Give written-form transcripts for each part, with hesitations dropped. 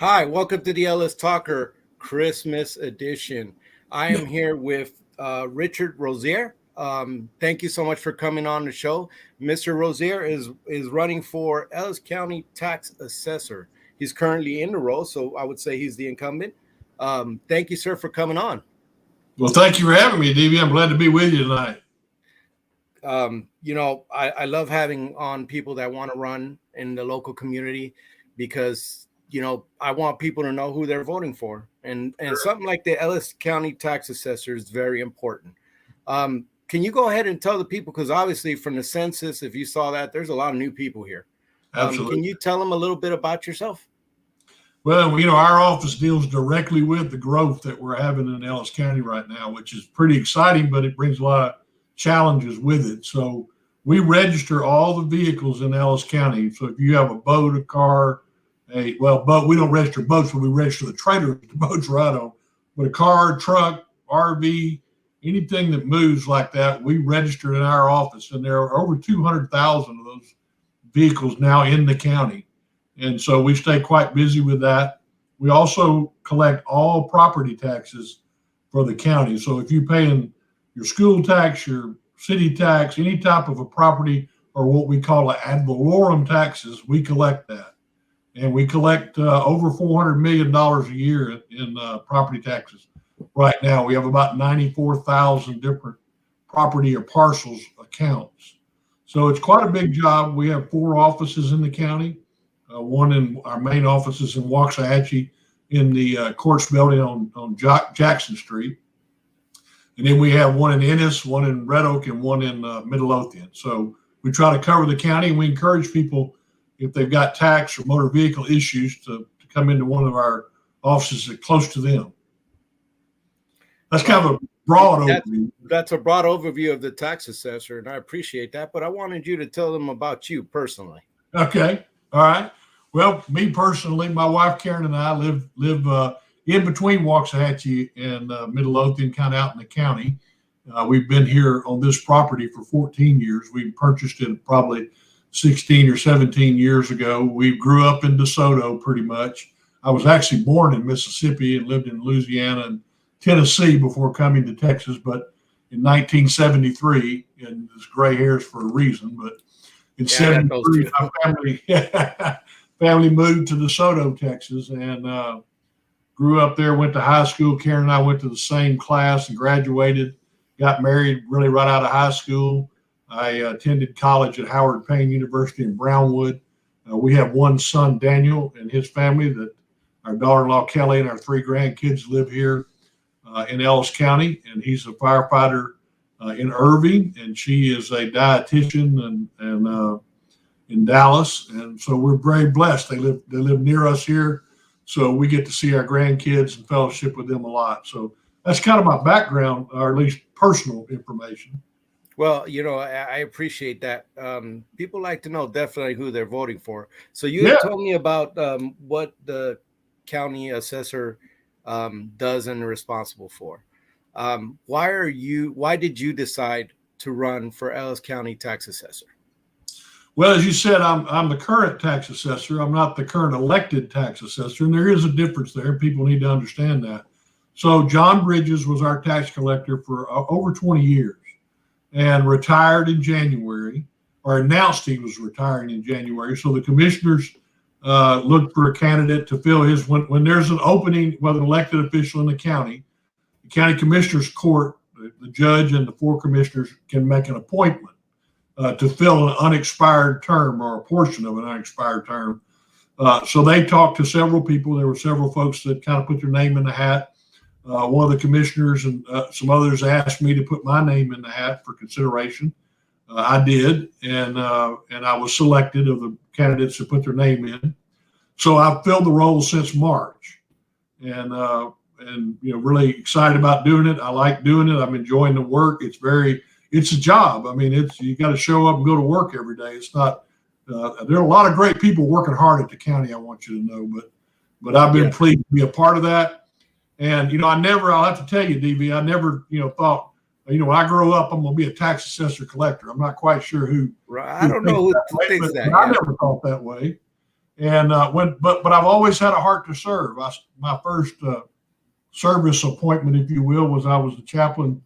Hi, welcome to the Ellis Talker Christmas edition. I am here with Richard Rozier. Thank you so much for coming on the show. Mr. Rozier is running for Ellis County Tax Assessor. He's currently in the role, so I would say he's the incumbent. Thank you, sir, for coming on. Well, thank you for having me, DB. I'm glad to be with you tonight. I love having on people that want to run in the local community because I want people to know who they're voting for. And something like the Ellis County Tax Assessor is very important. Can you go ahead and tell the people, because obviously from the census, if you saw that, there's a lot of new people here. Absolutely. Can you tell them a little bit about yourself? Well, our office deals directly with the growth that we're having in Ellis County right now, which is pretty exciting, but it brings a lot of challenges with it. So we register all the vehicles in Ellis County. So if you have a boat, a car, boat, we don't register boats, but we register the trailers the boats ride on. But a car, truck, RV, anything that moves like that, we register in our office. And there are over 200,000 of those vehicles now in the county. And so we stay quite busy with that. We also collect all property taxes for the county. So if you're paying your school tax, your city tax, any type of a property, or what we call ad valorem taxes, we collect that. And we collect over $400 million a year in property taxes. Right now, we have about 94,000 different property or parcels accounts. So it's quite a big job. We have 4 offices in the county. One in our main office is in Waxahachie in the courts building on Jackson Street. And then we have one in Ennis, one in Red Oak, and one in Midlothian. So we try to cover the county, and we encourage people, if they've got tax or motor vehicle issues, to come into one of our offices that are close to them. That's kind of a broad overview. That's a broad overview of the tax assessor, and I appreciate that. But I wanted you to tell them about you personally. Okay. All right. Well, me personally, my wife Karen and I live in between Waxahachie and Midlothian, kind of out in the county. We've been here on this property for 14 years. We purchased it probably 16 or 17 years ago. We grew up in DeSoto pretty much. I was actually born in Mississippi and lived in Louisiana and Tennessee before coming to Texas, but in 1973, and this gray hairs for a reason, but in 73, my family moved to DeSoto, Texas, and grew up there, went to high school. Karen and I went to the same class and graduated, got married really right out of high school. I attended college at Howard Payne University in Brownwood. We have one son, Daniel, and his family, that our daughter-in-law, Kelly, and our 3 grandkids live here in Ellis County. And he's a firefighter in Irving, and she is a dietitian and in Dallas. And so we're very blessed. They live near us here, so we get to see our grandkids and fellowship with them a lot. So that's kind of my background, or at least personal information. Well, I appreciate that. People like to know definitely who they're voting for. So you told me about what the county assessor does and is responsible for. Why did you decide to run for Ellis County Tax Assessor? Well, as you said, I'm the current tax assessor. I'm not the current elected tax assessor, and there is a difference there. People need to understand that. So John Bridges was our tax collector for over 20 years. And retired in January, or announced he was retiring in January. So the commissioners looked for a candidate to fill his, when there's an opening with an elected official in the county commissioners court, the judge and the 4 commissioners can make an appointment to fill an unexpired term or a portion of an unexpired term. So they talked to several people. There were several folks that kind of put their name in the hat. One of the commissioners and some others asked me to put my name in the hat for consideration. I did, and I was selected of the candidates who put their name in. So I've filled the role since March, and really excited about doing it. I like doing it. I'm enjoying the work. It's a job. I mean, you got to show up and go to work every day. It's not. There are a lot of great people working hard at the county. I want you to know, but I've been pleased to be a part of that. And I'll have to tell you, DV, I never thought. When I grow up, I'm going to be a tax assessor collector. I'm not quite sure who. Right. I don't know who thinks that. I never thought that way. And but I've always had a heart to serve. My first service appointment, if you will, I was the chaplain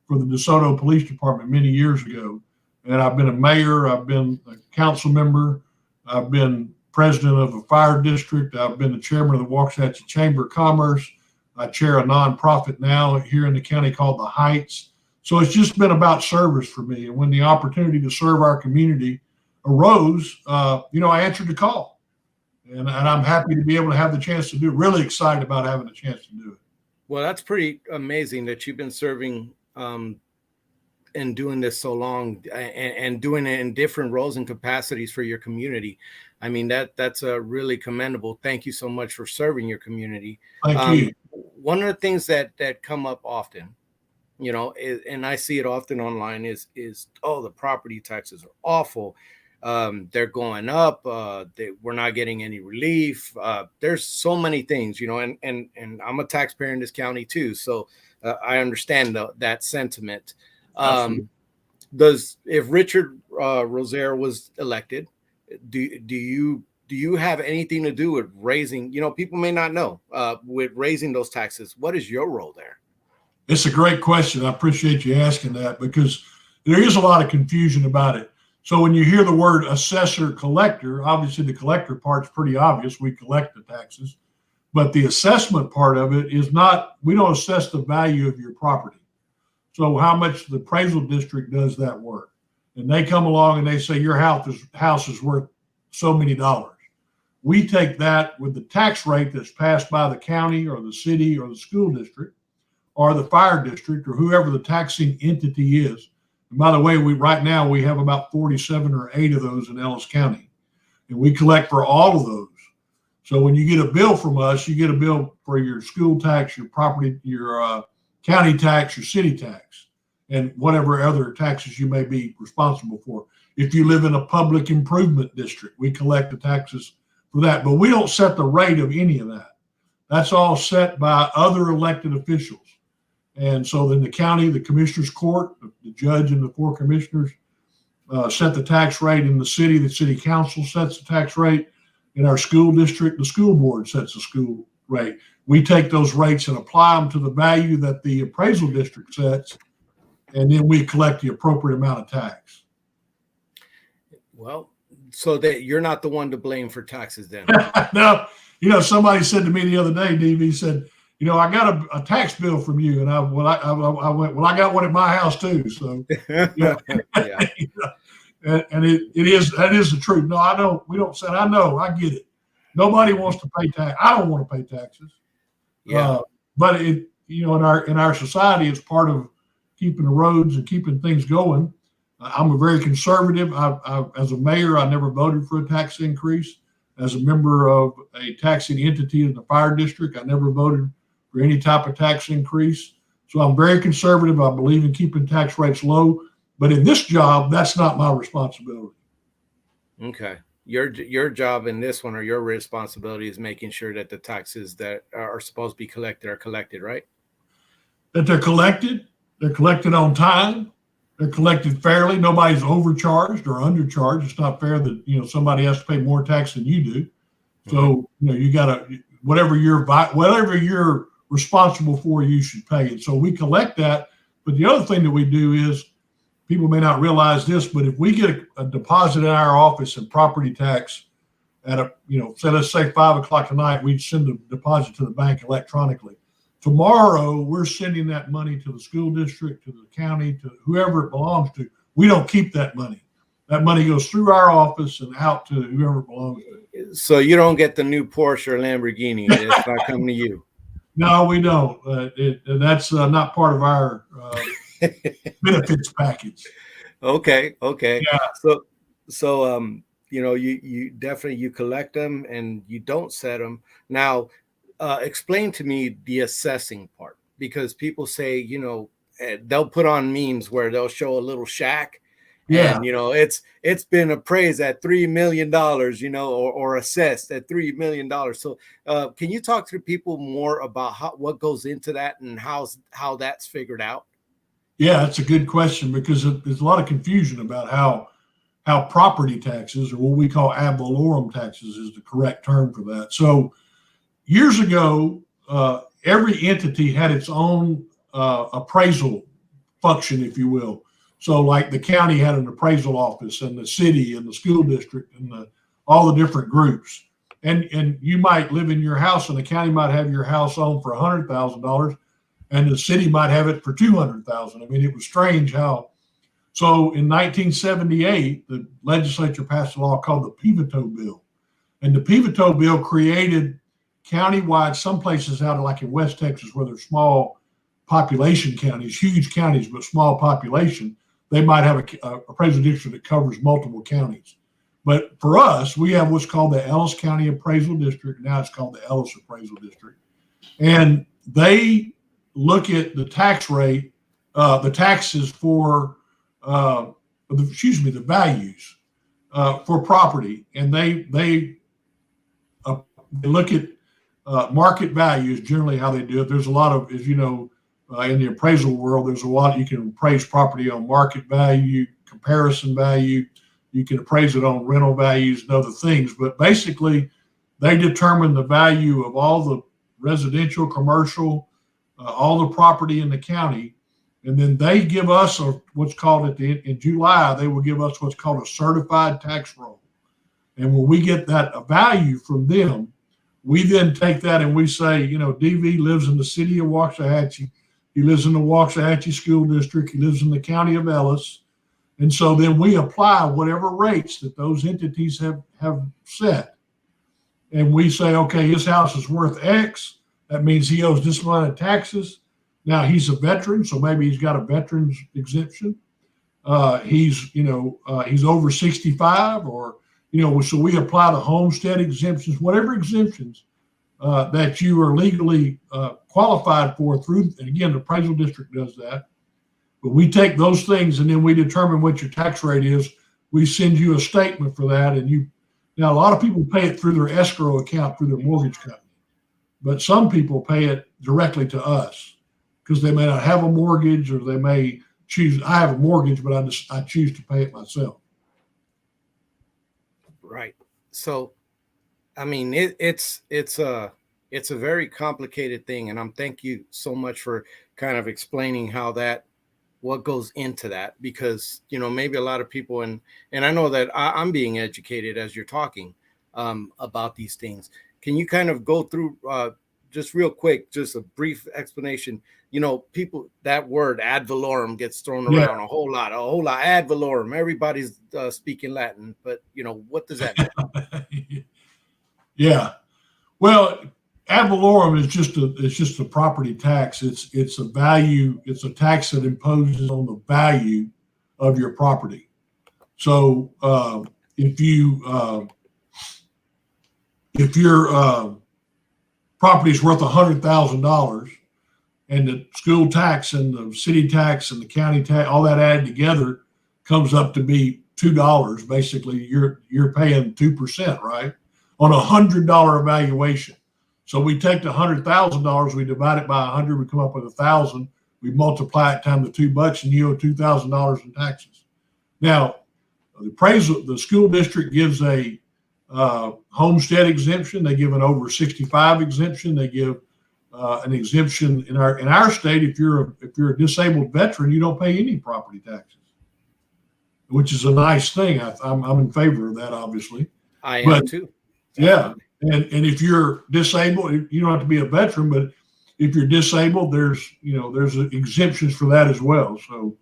for the DeSoto Police Department many years ago. And I've been a mayor. I've been a council member. I've been president of a fire district. I've been the chairman of the Waxahachie Chamber of Commerce. I chair a nonprofit now here in the county called the Heights. So it's just been about service for me. And when the opportunity to serve our community arose, I answered the call. And I'm happy to be able to have the chance to do it. Really excited about having a chance to do it. Well, that's pretty amazing that you've been serving and doing this so long and doing it in different roles and capacities for your community. I mean, that's a really commendable. Thank you so much for serving your community. Thank you. One of the things that come up often, and I see it often online is the property taxes are awful. They're going up. We're not getting any relief. There's so many things, and I'm a taxpayer in this county too. So I understand that sentiment. If Richard Rozier was elected, do you have anything to do with raising, people may not know, with raising those taxes? What is your role there? It's a great question. I appreciate you asking that because there is a lot of confusion about it. So when you hear the word assessor collector, obviously the collector part's pretty obvious. We collect the taxes, but the assessment part of it is not, we don't assess the value of your property. So how much the appraisal district does that work. And they come along and they say your house is worth so many dollars. We take that with the tax rate that's passed by the county or the city or the school district or the fire district or whoever the taxing entity is. And by the way, right now we have about 47 or 8 of those in Ellis County, and we collect for all of those. So when you get a bill from us, you get a bill for your school tax, your property, your county tax, your city tax, and whatever other taxes you may be responsible for. If you live in a public improvement district, we collect the taxes for that, but we don't set the rate of any of that. That's all set by other elected officials. And so then the county, the commissioner's court, the judge and the 4 commissioners set the tax rate. In the city council sets the tax rate. In our school district, the school board sets the school rate. We take those rates and apply them to the value that the appraisal district sets, and then we collect the appropriate amount of tax. Well, so that you're not the one to blame for taxes then. No, somebody said to me the other day, DV said, I got a tax bill from you, and I went, well, I got one at my house too. So, yeah. And that is the truth. No, I don't. We don't say. I know. I get it. Nobody wants to pay tax. I don't want to pay taxes. Yeah. But in our society, it's part of keeping the roads and keeping things going. I'm a very conservative. As a mayor, I never voted for a tax increase. As a member of a taxing entity in the fire district, I never voted for any type of tax increase. So I'm very conservative. I believe in keeping tax rates low. But in this job, that's not my responsibility. Okay. Your job in this one, or your responsibility, is making sure that the taxes that are supposed to be collected are collected, right? That they're collected on time, they're collected fairly. Nobody's overcharged or undercharged. It's not fair that somebody has to pay more tax than you do. So you got to whatever you're responsible for, you should pay it. So we collect that. But the other thing that we do is, people may not realize this, but if we get a deposit in our office in property tax at let's say 5 o'clock tonight, we send a deposit to the bank electronically. Tomorrow, we're sending that money to the school district, to the county, to whoever it belongs to. We don't keep that money. That money goes through our office and out to whoever it belongs to. So you don't get the new Porsche or Lamborghini. It's not coming to you. No, we don't. That's not part of our benefits package. Okay, okay. Yeah, So you definitely you collect them and you don't set them. Now, explain to me the assessing part because people say, they'll put on memes where they'll show a little shack yeah. and it's been appraised at $3 million, or assessed at $3 million. So can you talk to people more about what goes into that and how that's figured out? Yeah, that's a good question because there's a lot of confusion about how property taxes, or what we call ad valorem taxes, is the correct term for that. So years ago, every entity had its own appraisal function, if you will. So, like the county had an appraisal office, and the city, and the school district, and all the different groups. And you might live in your house, and the county might have your house on for $100,000, and the city might have it for 200,000. I mean, it was strange how. So in 1978, the legislature passed a law called the Pivotal Bill, and the Pivotal Bill created countywide, some places out like in West Texas where there's small population counties, huge counties, but small population, they might have a appraisal district that covers multiple counties. But for us, we have what's called the Ellis County Appraisal District. Now it's called the Ellis Appraisal District. And they look at the tax rate, the taxes for, the values for property. And they look at market values, generally how they do it. There's a lot of, as you know, in the appraisal world, there's a lot. You can appraise property on market value, comparison value. You can appraise it on rental values and other things. But basically, they determine the value of all the residential, commercial, all the property in the county. And then they give us what's called in July, they will give us what's called a certified tax roll. And when we get that value from them, we then take that and we say, DV lives in the city of Waxahachie. He lives in the Waxahachie School District. He lives in the county of Ellis. And so then we apply whatever rates that those entities have set. And we say, okay, his house is worth X. That means he owes this amount of taxes. Now he's a veteran, so maybe he's got a veteran's exemption. He's over 65, or so we apply the homestead exemptions, whatever exemptions that you are legally qualified for through. And again, the appraisal district does that. But we take those things and then we determine what your tax rate is. We send you a statement for that, and now a lot of people pay it through their escrow account through their mortgage company, but some people pay it directly to us because they may not have a mortgage, or they may choose. I have a mortgage, but I choose to pay it myself. Right. So, I mean, it's a very complicated thing, and thank you so much for kind of explaining what goes into that, because maybe a lot of people, and I know that I'm being educated as you're talking about these things. Can you kind of go through just real quick, just a brief explanation? People, that word ad valorem gets thrown around a whole lot. Ad valorem. Everybody's speaking Latin, but what does that mean? Yeah. Well, ad valorem is just a property tax. It's a value. It's a tax that imposes on the value of your property. So if your property is worth $100,000, and the school tax and the city tax and the county tax, all that added together, comes up to be $2. Basically, you're paying 2%, right, on $100 evaluation. So we take the $100,000, we divide it by 100, we come up with 1,000. We multiply it times the $2, and you owe $2,000 in taxes. Now, the school district gives a homestead exemption. They give an over 65 exemption. They give an exemption in our state. If you're a disabled veteran, you don't pay any property taxes, which is a nice thing. I'm in favor of that, obviously. I am too. Yeah. And if you're disabled, you don't have to be a veteran, but if you're disabled, there's exemptions for that as well. So.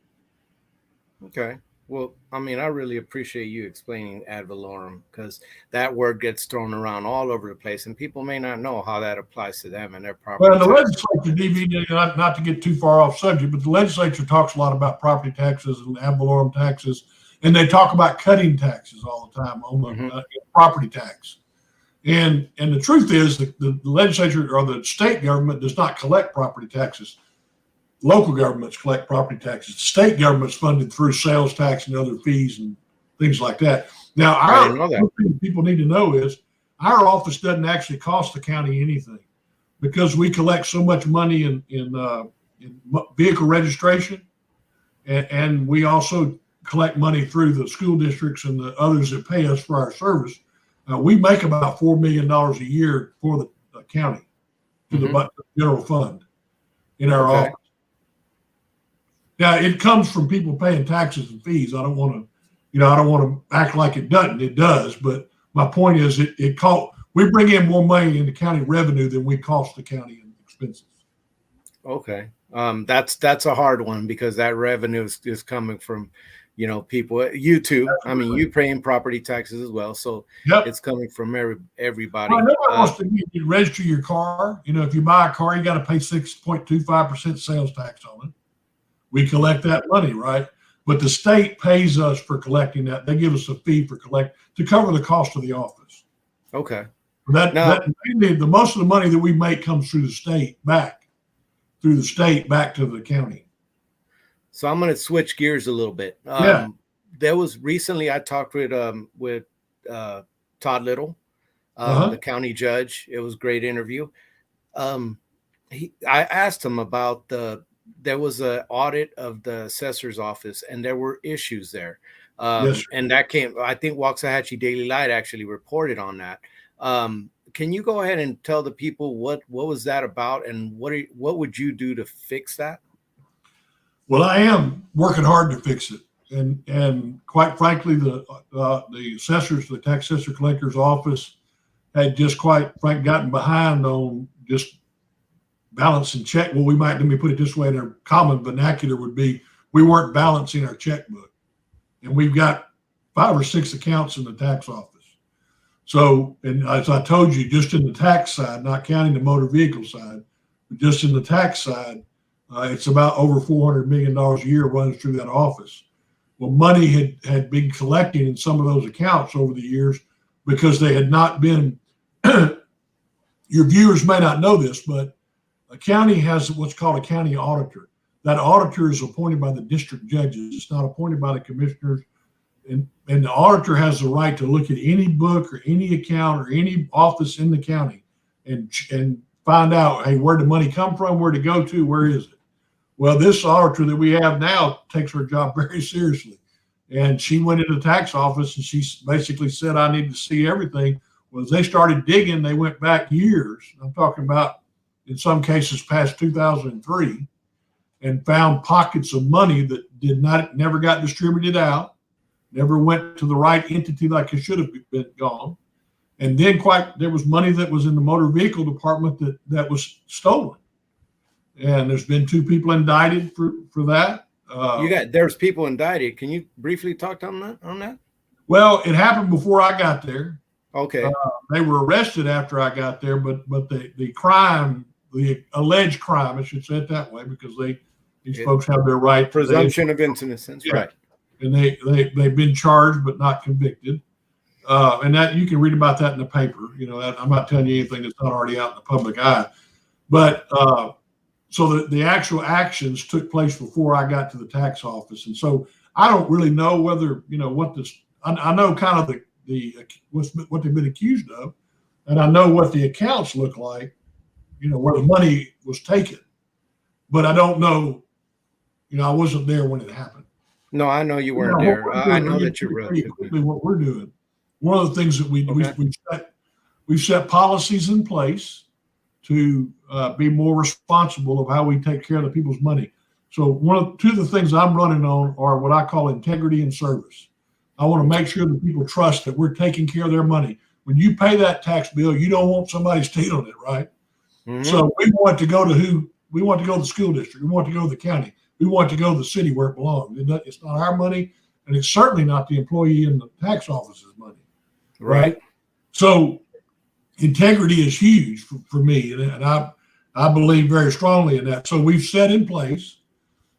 Okay. Well, I mean, I really appreciate you explaining ad valorem, because that word gets thrown around all over the place, and people may not know how that applies to them and their Well, property the tax. legislature, DVD, not to get too far off subject, but the legislature talks a lot about property taxes and ad valorem taxes, and they talk about cutting taxes all the time on the property tax. And the truth is that the legislature or the state government does not collect property taxes. Local governments collect property taxes. The state government's funded through sales tax and other fees and things like that. Now, one thing people need to know is our office doesn't actually cost the county anything, because we collect so much money in vehicle registration, and we also collect money through the school districts and the others that pay us for our service. We make about $4 million a year for the county to the general fund in our office. Now, it comes from people paying taxes and fees. I don't want to act like it doesn't. It does, but my point is, we bring in more money in the county revenue than we cost the county in expenses. Okay, that's a hard one, because that revenue is coming from, people. You too. I mean, you paying property taxes as well, so it's coming from everybody. Well, nobody wants to register your car. If you buy a car, you got to pay 6.25% sales tax on it. We collect that money, right? But the state pays us for collecting that. They give us a fee to cover the cost of the office. Okay. The most of the money that we make comes through the state back to the county. So I'm going to switch gears a little bit. There was recently, I talked with Todd Little, the county judge. It was a great interview. I asked him about there was an audit of the assessor's office, and there were issues there. And that I think Waxahachie Daily Light actually reported on that. Can you go ahead and tell the people what was that about, and what would you do to fix that? Well, I am working hard to fix it. And quite frankly, the assessors, the tax assessor collector's office had just gotten behind on just balance and check. Well, let me put it this way, in our common vernacular would be, we weren't balancing our checkbook. And we've got 5 or 6 accounts in the tax office. So, and as I told you, just in the tax side, not counting the motor vehicle side, but just in the tax side, it's about over $400 million a year runs through that office. Well, money had been collecting in some of those accounts over the years, because they had not been, your viewers may not know this, but a county has what's called a county auditor. That auditor is appointed by the district judges. It's not appointed by the commissioners. And the auditor has the right to look at any book or any account or any office in the county and find out, hey, where'd the money come from? Where'd it go to? Where is it? Well, this auditor that we have now takes her job very seriously. And she went into the tax office and she basically said, I need to see everything. Well, as they started digging, they went back years. I'm talking about, in some cases, past 2003, and found pockets of money that never got distributed out, never went to the right entity like it should have been gone. And then there was money that was in the motor vehicle department that was stolen. And there's been 2 people indicted for that. There's people indicted. Can you briefly talk on that? Well, it happened before I got there. Okay. They were arrested after I got there, but the crime, the alleged crime, I should say it that way, because these folks have their right. Presumption of innocence, right. And they've been charged but not convicted. And that you can read about that in the paper. I'm not telling you anything that's not already out in the public eye. But so the actual actions took place before I got to the tax office, and so I don't really know whether what this. I know kind of what they've been accused of, and I know what the accounts look like, where the money was taken, but I don't know. I wasn't there when it happened. No, I know you weren't there. I know that you're relatively what we're doing. One of the things that we've set policies in place to be more responsible of how we take care of the people's money. So two of the things I'm running on are what I call integrity and service. I want to make sure that people trust that we're taking care of their money. When you pay that tax bill, you don't want somebody stealing it, right? Mm-hmm. So we want to go to the school district. We want to go to the county. We want to go to the city where it belongs. It's not our money. and it's certainly not the employee in the tax office's money. Right. So integrity is huge for me, and I believe very strongly in that. So we've set in place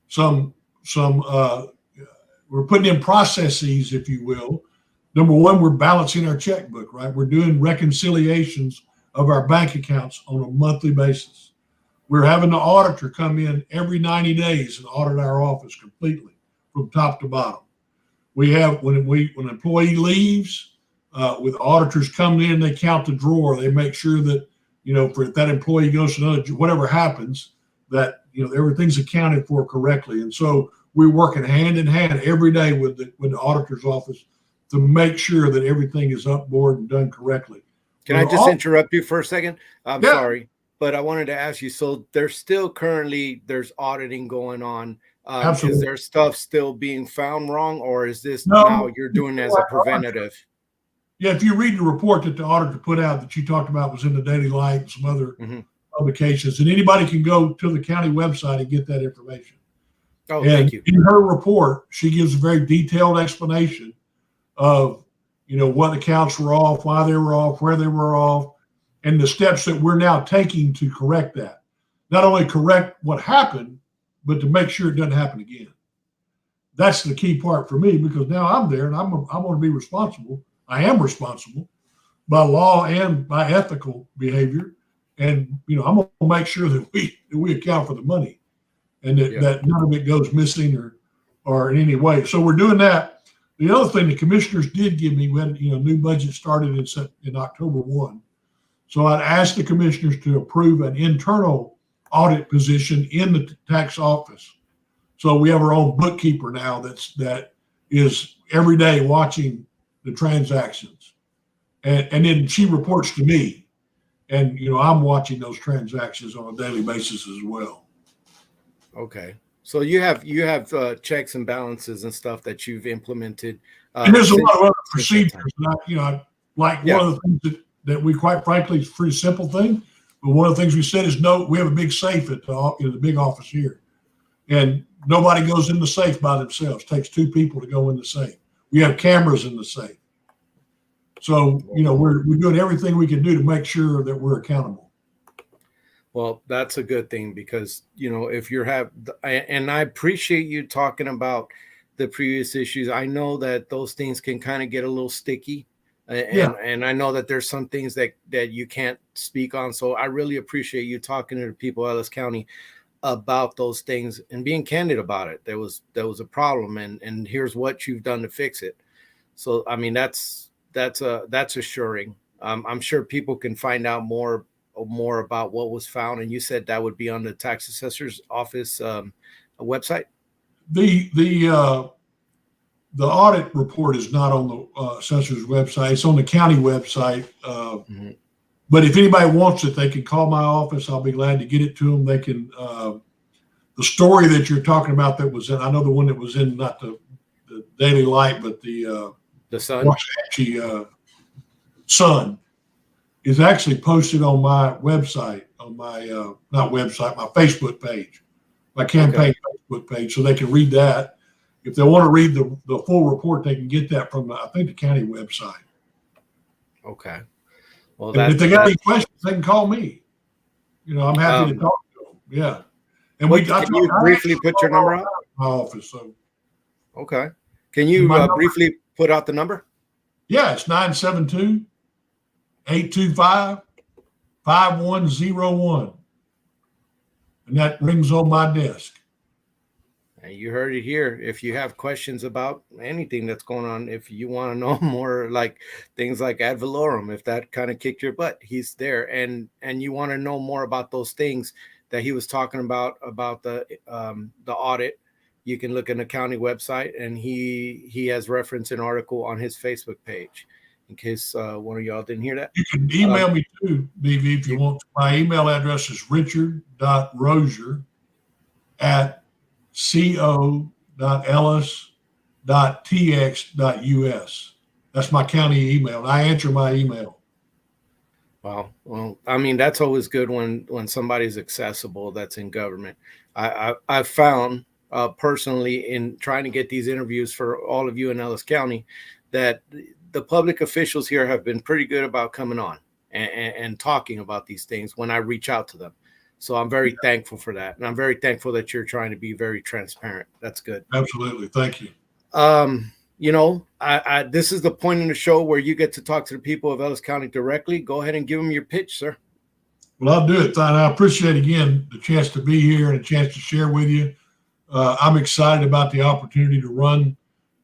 some we're putting in processes, if you will. Number one, we're balancing our checkbook, right? We're doing reconciliations of our bank accounts on a monthly basis. We're having the auditor come in every 90 days and audit our office completely from top to bottom. We have, when an employee leaves, with auditors coming in, they count the drawer. They make sure that, if that employee goes to another, whatever happens, that, everything's accounted for correctly. And so we're working hand in hand every day with the auditor's office to make sure that everything is up board and done correctly. Can I just interrupt you for a second? I'm sorry, but I wanted to ask you, so there's auditing going on. Is there stuff still being found wrong, or is this now you're doing as a preventative? Yeah, if you read the report that the auditor put out that you talked about was in the Daily Light and some other publications, and anybody can go to the county website and get that information. Oh, thank you. In her report, she gives a very detailed explanation of, what accounts were off, why they were off, where they were off, and the steps that we're now taking to correct that. Not only correct what happened, but to make sure it doesn't happen again. That's the key part for me, because now I'm there and I'm going to be responsible. I am responsible by law and by ethical behavior. And, I'm going to make sure that we account for the money and that none of it goes missing or in any way. So we're doing that. The other thing the commissioners did give me when, new budget started in October 1. So I'd asked the commissioners to approve an internal audit position in the tax office. So we have our own bookkeeper now that is every day watching the transactions. And then she reports to me. And, I'm watching those transactions on a daily basis as well. Okay. So you have checks and balances and stuff that you've implemented. And there's a lot of other procedures. One of the things that we, quite frankly, is a pretty simple thing. But one of the things we said is we have a big safe at the big office here. And nobody goes in the safe by themselves. It takes two people to go in the safe. We have cameras in the safe. So, we're doing everything we can do to make sure that we're accountable. Well, that's a good thing because, if and I appreciate you talking about the previous issues. I know that those things can kind of get a little sticky. And I know that there's some things that you can't speak on. So I really appreciate you talking to the people of Ellis County about those things and being candid about it. There was a problem and here's what you've done to fix it. So, I mean, that's assuring. I'm sure people can find out more about what was found. And you said that would be on the tax assessor's office website. The audit report is not on the assessor's website. It's on the county website. But if anybody wants it, they can call my office. I'll be glad to get it to them. They can, the story that you're talking about that was in, I know the one that was in, not the Daily Light, but the Sun. Waxahachie Sun is actually posted on my website, on my, not website, my Facebook page, my campaign Facebook page. So they can read that. If they want to read the full report, they can get that from, I think, the county website. Okay. Well, if they got any questions, they can call me. I'm happy to talk to them. Yeah. And can you briefly put your number out? My office. So. Okay. Can you briefly put out the number? Yeah, it's 972-825-5101. And that rings on my desk. You heard it here. If you have questions about anything that's going on, if you want to know more, like things like ad valorem, if that kind of kicked your butt, he's there. And you want to know more about those things that he was talking about the audit, you can look in the county website, and he has referenced an article on his Facebook page. In case one of y'all didn't hear that, you can email me too, BV, if you want. My email address is richard.rozier@co.ellis.tx.us. That's my county email. And I answer my email. Wow. Well, I mean, that's always good when somebody's accessible that's in government. I found personally in trying to get these interviews for all of you in Ellis County, that the public officials here have been pretty good about coming on and talking about these things when I reach out to them. So I'm very thankful for that. And I'm very thankful that you're trying to be very transparent. That's good. Absolutely. Thank you. This is the point in the show where you get to talk to the people of Ellis County directly. Go ahead and give them your pitch, sir. Well, I'll do it. I appreciate, again, the chance to be here and a chance to share with you. I'm excited about the opportunity to run,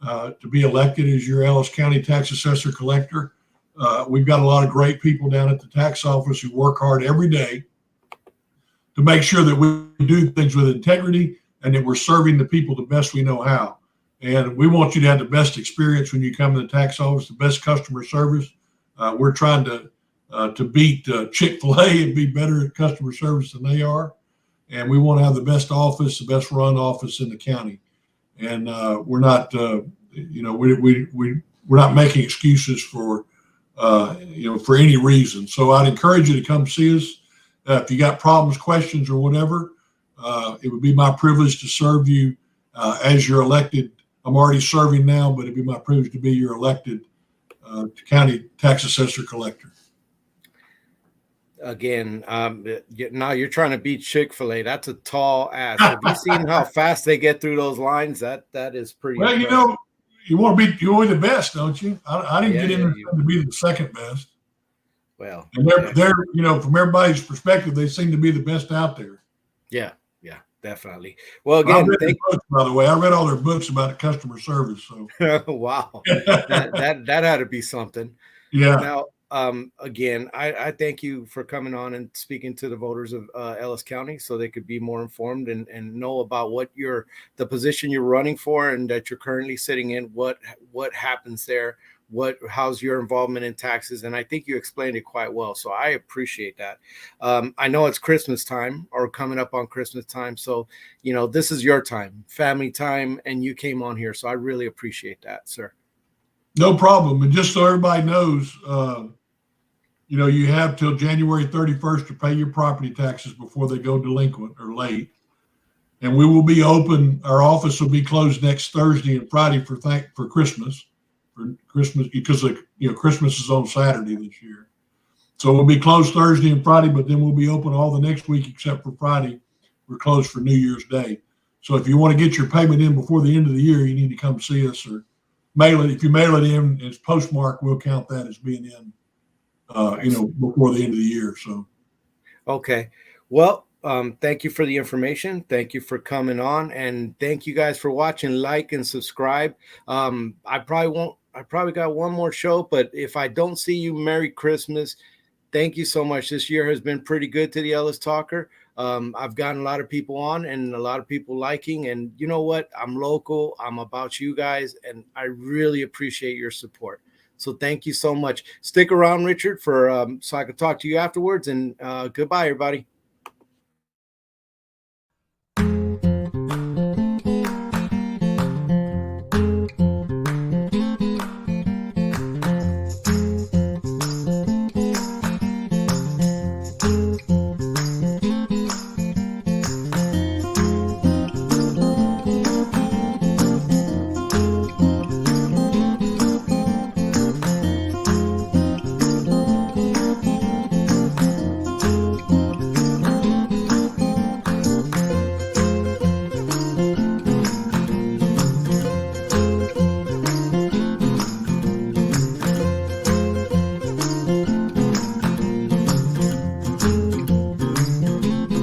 to be elected as your Ellis County Tax Assessor Collector. We've got a lot of great people down at the tax office who work hard every day to make sure that we do things with integrity and that we're serving the people the best we know how. And we want you to have the best experience when you come to the tax office, the best customer service. We're trying to beat Chick-fil-A and be better at customer service than they are. And we want to have the best office, the best run office in the county. And we're not, we're not making excuses for, for any reason. So I'd encourage you to come see us. If you got problems, questions, or whatever, it would be my privilege to serve you as your elected. I'm already serving now, but it'd be my privilege to be your elected county tax assessor collector. Again, now you're trying to beat Chick-fil-A. That's a tall ask. Have you seen how fast they get through those lines? That is pretty. Well, impressive. you want to be the best, don't you? I didn't get in there to be the second best. Well, and they're from everybody's perspective, they seem to be the best out there. Yeah, definitely. Well, again, books, by the way, I read all their books about customer service. So wow, that had to be something. Yeah. Now, again, I thank you for coming on and speaking to the voters of Ellis County so they could be more informed and know about what the position you're running for and that you're currently sitting in, what happens there, how's your involvement in taxes. And I think you explained it quite well. So I appreciate that. I know it's Christmas time or coming up on Christmas time. So, this is your time, family time, and you came on here. So I really appreciate that, sir. No problem. And just so everybody knows, you have till January 31st to pay your property taxes before they go delinquent or late. And we will be open. Our office will be closed next Thursday and Friday for Christmas. For Christmas, because Christmas is on Saturday this year. So we'll be closed Thursday and Friday, but then we'll be open all the next week except for Friday. We're closed for New Year's Day. So if you want to get your payment in before the end of the year, you need to come see us or mail it. If you mail it in, it's postmarked, we'll count that as being in, before the end of the year. So, okay. Well, thank you for the information. Thank you for coming on, and thank you guys for watching. Like and subscribe. I probably got one more show, but if I don't see you, Merry Christmas. Thank you so much. This year has been pretty good to the Ellis Talker. I've gotten a lot of people on and a lot of people liking, and you know what? I'm local. I'm about you guys, and I really appreciate your support. So thank you so much. Stick around, Richard, so I can talk to you afterwards, and goodbye, everybody.